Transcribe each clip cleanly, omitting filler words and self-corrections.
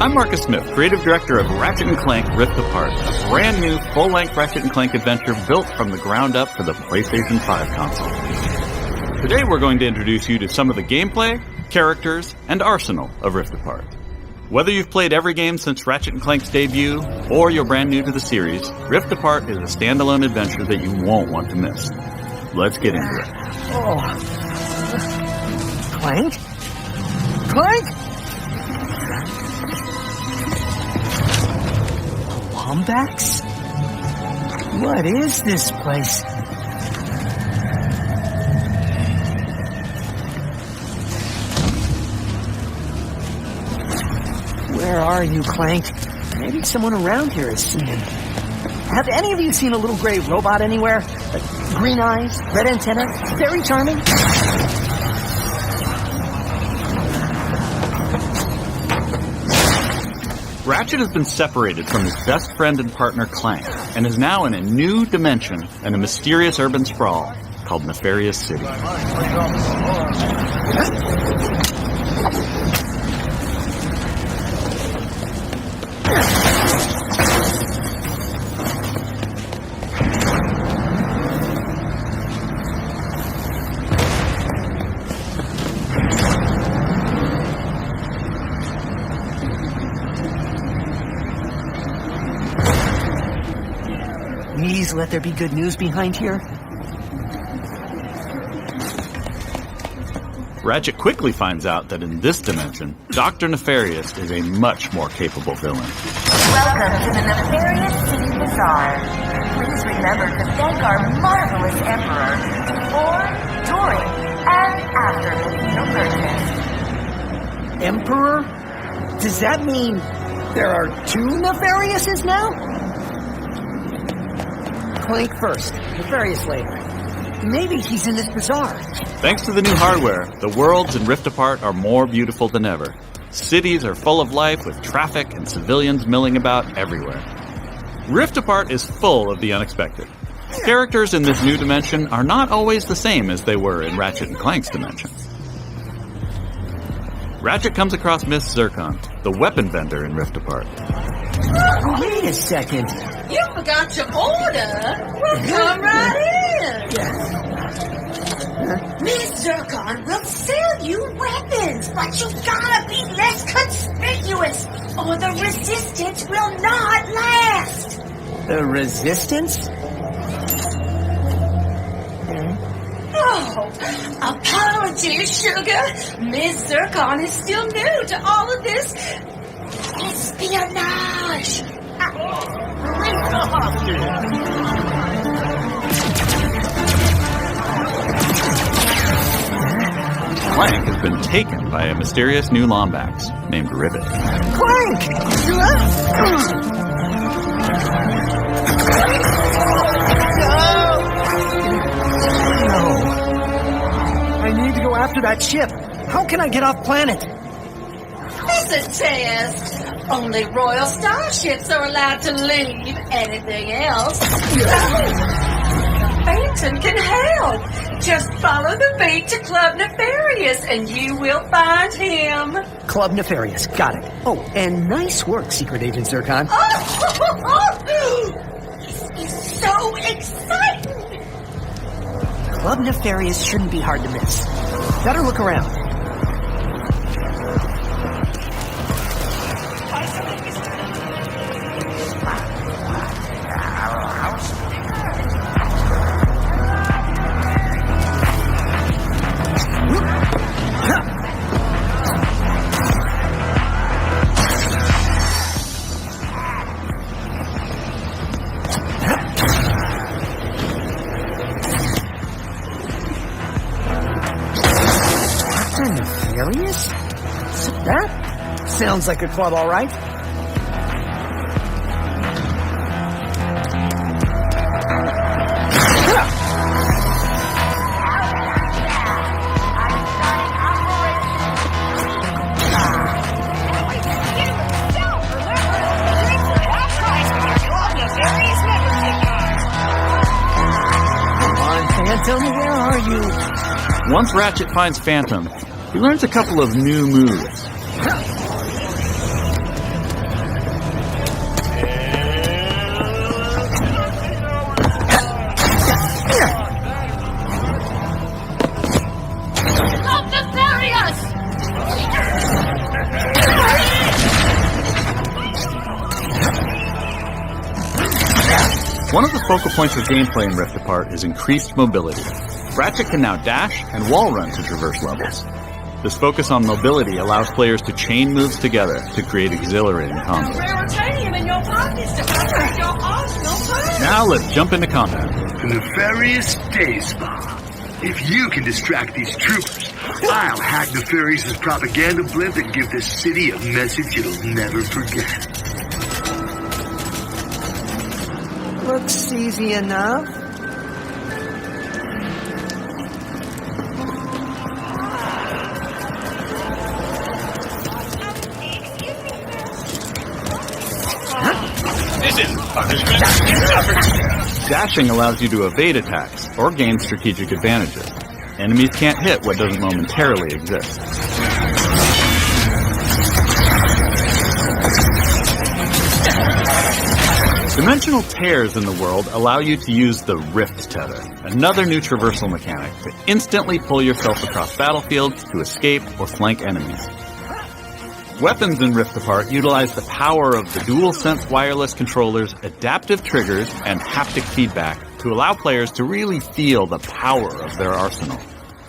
I'm Marcus Smith, creative director of Ratchet and Clank Rift Apart, a brand new full-length Ratchet and Clank adventure built from the ground up for the PlayStation 5 console. Today we're going to introduce you to some of the gameplay, characters, and arsenal of Rift Apart. Whether you've played every game since Ratchet and Clank's debut, or you're brand new to the series, Rift Apart is a standalone adventure that you won't want to miss. Let's get into it. Oh. Clank? Clank? Lombax? What is this place? Where are you, Clank? Maybe someone around here has seen him. Have any of you seen a little gray robot anywhere? Green eyes, red antenna, very charming. Ratchet has been separated from his best friend and partner Clank, and is now in a new dimension in a mysterious urban sprawl called Nefarious City. Please let there be good news behind here. Ratchet quickly finds out that in this dimension, Dr. Nefarious is a much more capable villain. Welcome to the Nefarious City Bazaar. Please remember to thank our marvelous Emperor before, during, and after making your purchase. Emperor? Does that mean there are two Nefariouses now? Clank first, Nefarious later. Maybe he's in this bazaar. Thanks to the new hardware, the worlds in Rift Apart are more beautiful than ever. Cities are full of life with traffic and civilians milling about everywhere. Rift Apart is full of the unexpected. Characters in this new dimension are not always the same as they were in Ratchet and Clank's dimension. Ratchet comes across Miss Zircon, the weapon vendor in Rift Apart. Wait a second. You forgot your order? Well, come right in. Miss Zircon will sell you weapons, but you gotta be less conspicuous, or the resistance will not last. The resistance? Oh, apologies, sugar. Miss Zircon is still new to all of this espionage. Clank has been taken by a mysterious new Lombax named Rivet. Clank! No. I need to go after that ship. How can I get off planet? It's a test. Only royal starships are allowed to leave. Anything else? Phantom can help. Just follow the beat to Club Nefarious and you will find him. Club Nefarious, got it. Oh, and nice work, Secret Agent Zircon. This is so exciting. Club Nefarious shouldn't be hard to miss. Better look around. Nefarious? That sounds like a club, all right. Once Ratchet finds Phantom, he learns a couple of new moves. One of the focal points of gameplay in Rift Apart is increased mobility. Ratchet can now dash and wall run to traverse levels. This focus on mobility allows players to chain moves together to create exhilarating combos. Now let's jump into combat. Nefarious Days Bomb. If you can distract these troopers, I'll hack Nefarious' propaganda blimp and give this city a message it'll never forget. Looks easy enough. This is punishment. Dashing allows you to evade attacks or gain strategic advantages. Enemies can't hit what doesn't momentarily exist. Dimensional tears in the world allow you to use the Rift Tether, another new traversal mechanic to instantly pull yourself across battlefields to escape or flank enemies. Weapons in Rift Apart utilize the power of the DualSense wireless controller's adaptive triggers and haptic feedback to allow players to really feel the power of their arsenal.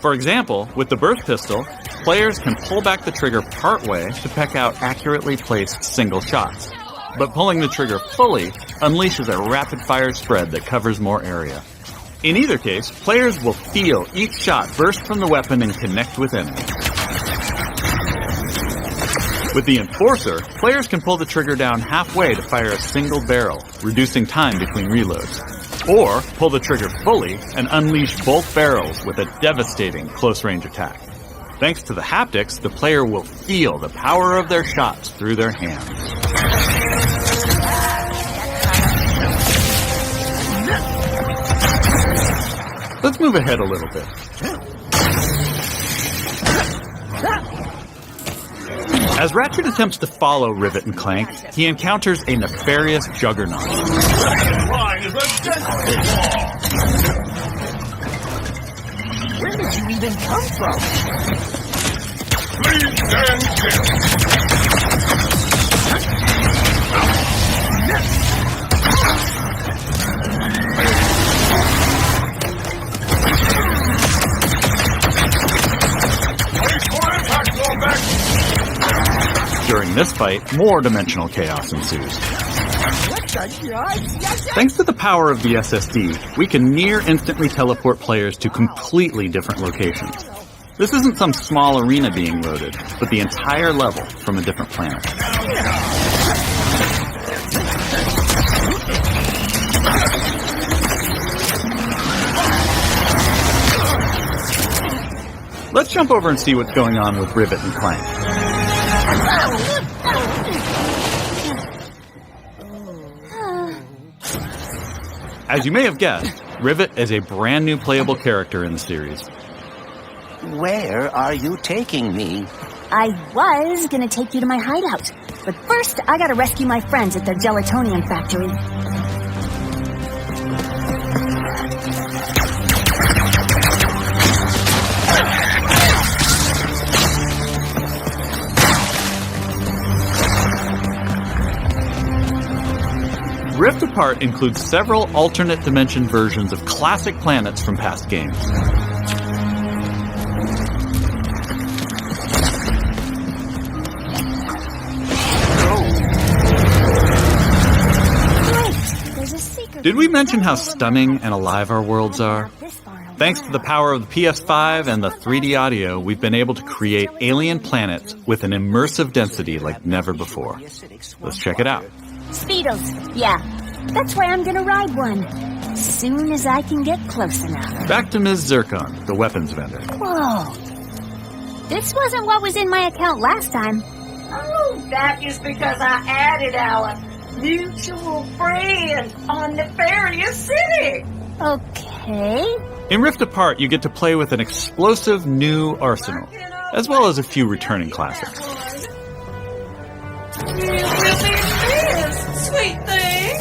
For example, with the burst pistol, players can pull back the trigger partway to peck out accurately placed single shots. But pulling the trigger fully unleashes a rapid-fire spread that covers more area. In either case, players will feel each shot burst from the weapon and connect with enemies. With the Enforcer, players can pull the trigger down halfway to fire a single barrel, reducing time between reloads. Or pull the trigger fully and unleash both barrels with a devastating close-range attack. Thanks to the haptics, the player will feel the power of their shots through their hands. Let's move ahead a little bit. As Ratchet attempts to follow Rivet and Clank, he encounters a nefarious juggernaut. Where did you even come from? Please stand clear. Wait for impact, Lombax. During this fight, more dimensional chaos ensues. Thanks to the power of the SSD, we can near instantly teleport players to completely different locations. This isn't some small arena being loaded, but the entire level from a different planet. Let's jump over and see what's going on with Rivet and Clank. As you may have guessed, Rivet is a brand new playable character in the series. Where are you taking me? I was gonna take you to my hideout, but first I gotta rescue my friends at the gelatonium factory. Rift Apart includes several alternate dimension versions of classic planets from past games. Did we mention how stunning and alive our worlds are? Thanks to the power of the PS5 and the 3D audio, we've been able to create alien planets with an immersive density like never before. Let's check it out. Speedos, yeah. That's why I'm gonna ride one. Soon as I can get close enough. Back to Ms. Zircon, the weapons vendor. Whoa. This wasn't what was in my account last time. Oh, that is because I added our mutual friend on Nefarious City. Okay. In Rift Apart, you get to play with an explosive new arsenal, as well as a few returning classics. You really is, sweet thing.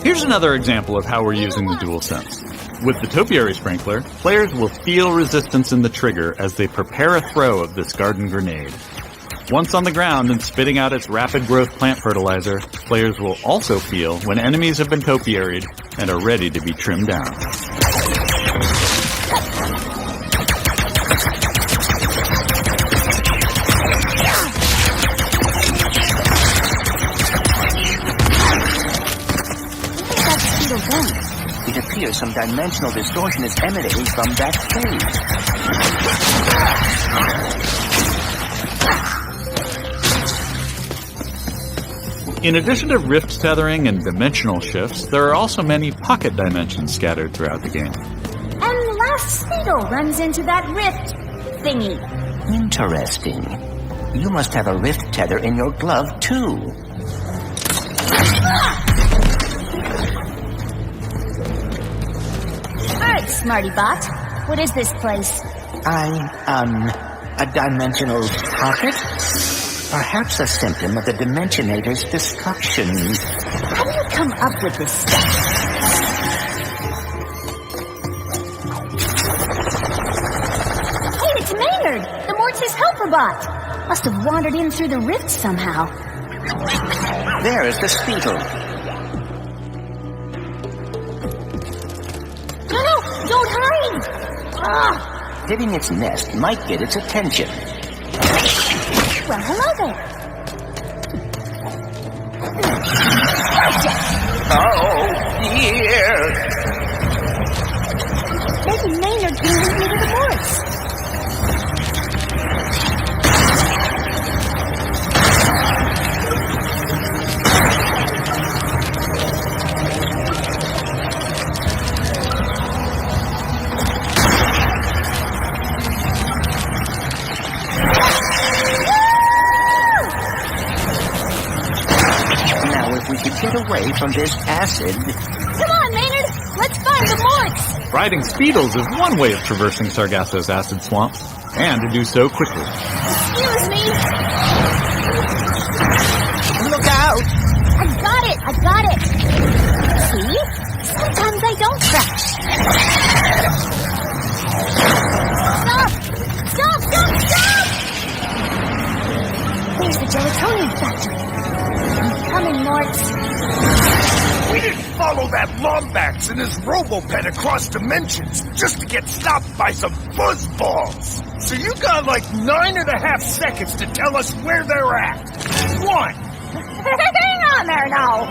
Here's another example of how we're using the DualSense. With the topiary sprinkler, players will feel resistance in the trigger as they prepare a throw of this garden grenade. Once on the ground and spitting out its rapid growth plant fertilizer, players will also feel when enemies have been topiaried and are ready to be trimmed down. It appears some dimensional distortion is emanating from that phase. In addition to rift tethering and dimensional shifts, there are also many pocket dimensions scattered throughout the game. And the last Speedo runs into that rift thingy. Interesting. You must have a rift tether in your glove, too. Alright, Smarty Bot. What is this place? A dimensional pocket? Perhaps a symptom of the Dimensionator's destruction. How do you come up with this stuff? Hey, it's Maynard! The Mortis helper bot! Must have wandered in through the rift somehow. There is the Speetle. No, don't hide! Ah! Hitting its nest might get its attention. Well, hello there. Oh, dear! Maybe Maynard can lead me to the Mortis. Get away from this acid. Come on, Maynard! Let's find the Morts! Riding Speedles is one way of traversing Sargasso's acid swamps, and to do so quickly. Excuse me! Look out! I got it! See? Sometimes I don't crash. Stop! There's the gelatonium factory. I'm coming, Morts. We didn't follow that Lombax and his robo-pet across dimensions just to get stopped by some fuzzballs. So you got like 9.5 seconds to tell us where they're at. 1. Hang on there now.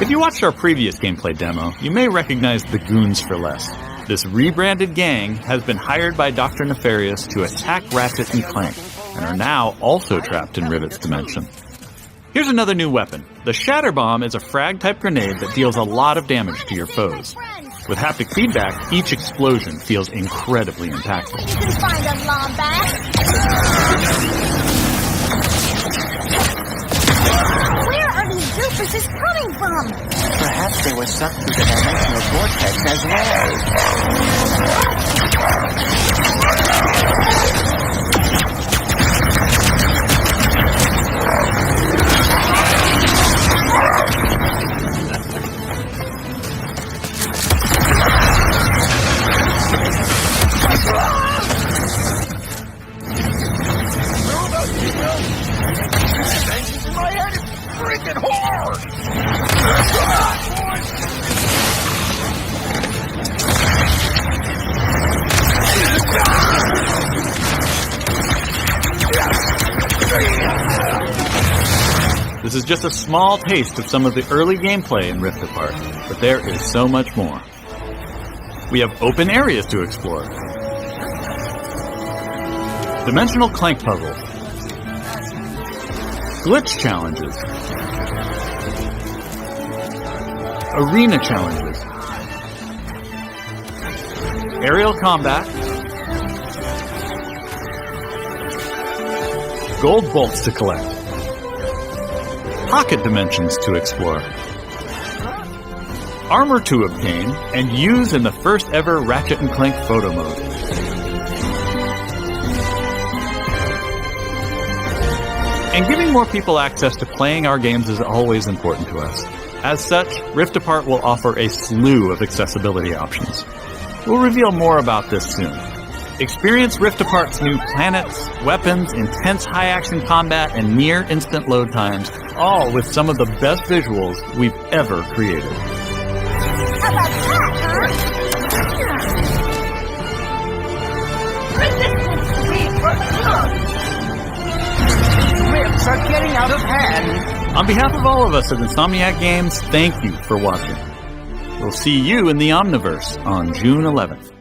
If you watched our previous gameplay demo, you may recognize the Goons for Less. This rebranded gang has been hired by Dr. Nefarious to attack Ratchet and Clank, and are now also trapped in Rivet's dimension. Here's another new weapon. The Shatter Bomb is a frag-type grenade that deals a lot of damage to your foes. With haptic feedback, each explosion feels incredibly impactful. You can find a Lombax. Where are these doofuses coming from? Perhaps they were sucked through the dimensional vortex as My head is freaking hard! This is just a small taste of some of the early gameplay in Rift Apart, but there is so much more. We have open areas to explore. Dimensional Clank puzzles. Glitch challenges. Arena challenges. Aerial combat. Gold bolts to collect. pocket dimensions to explore, armor to obtain and use in the first ever Ratchet and Clank photo mode. And giving more people access to playing our games is always important to us. As such, Rift Apart will offer a slew of accessibility options. We'll reveal more about this soon. Experience Rift Apart's new planets, weapons, intense high-action combat, and near-instant load times, all with some of the best visuals we've ever created. How about that, Rifts are getting out of hand. On behalf of all of us at Insomniac Games, thank you for watching. We'll see you in the Omniverse on June 11th.